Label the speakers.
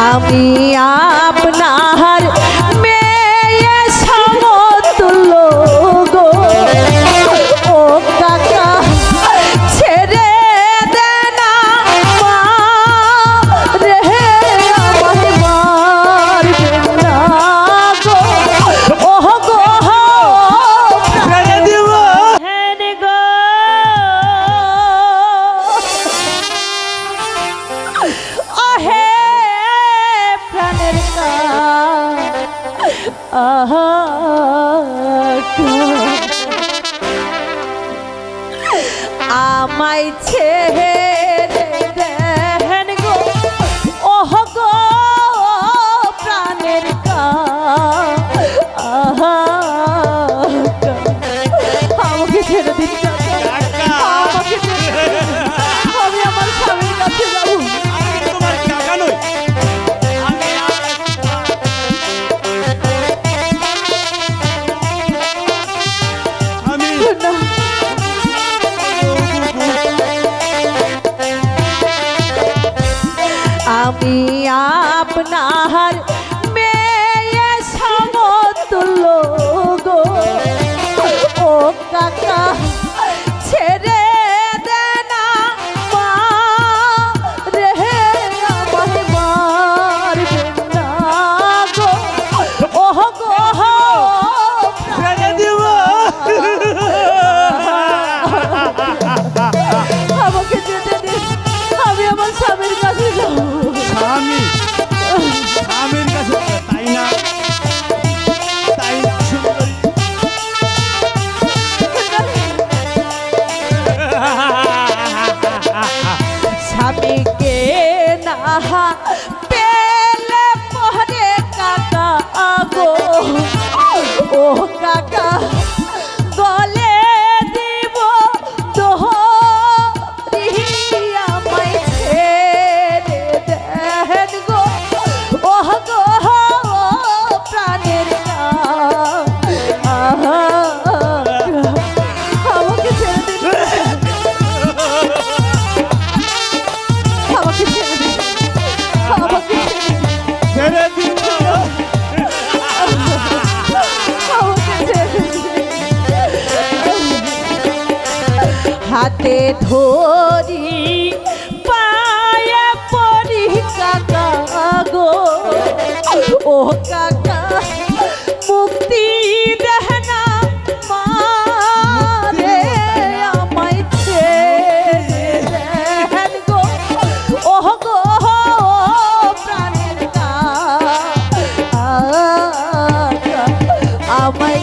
Speaker 1: আমি আপনার মেয়ে সমতুল্য গো ও কাকা ছেড়ে দে না মা রে আমায় মারবেন না গো ও গো
Speaker 2: ছেড়ে দিব
Speaker 1: হেন গো আহে প্রাণের আহা আমায় ছেড়ে দেন গো ওহ গো প্রাণের আহা আমাকে ছেড়ে দিন আমাকে ছেড়ে দিন। আমি আমার স্বামীর কাছে যাবো।
Speaker 2: আমি তোমার কাকা নই আমি
Speaker 1: না আমি আপনার মেয়ে সমতুল্য গো ও কাকা ছেড়ে দে না মা রে আমায় মারবেন না গো ও গো
Speaker 2: ছেড়ে দিব
Speaker 1: আমাকে যেতে দিন আমি আমার স্বামীর কাছে যাবো
Speaker 2: স্বামীর কাছে তাই না তাই না সুন্দরী
Speaker 1: স্বামীকে না পেলে পরে কাকা গো ও কাকা গলে দিব দোহরি আমায় ছেড়ে দেন গো ও গো প্রাণের আমাকে ছেড়ে দিন আমাকে ছেড়ে দিন আমাকে
Speaker 2: ছেড়ে দিব
Speaker 1: আমাকে ছেড়ে দিন। হাতে ধরি পায়ে পড়ি কাকা গো ও কাকা মুক্তি দেহনা মা রে আমায় ছেড়ে দেন গো ও গো প্রাণের আমায়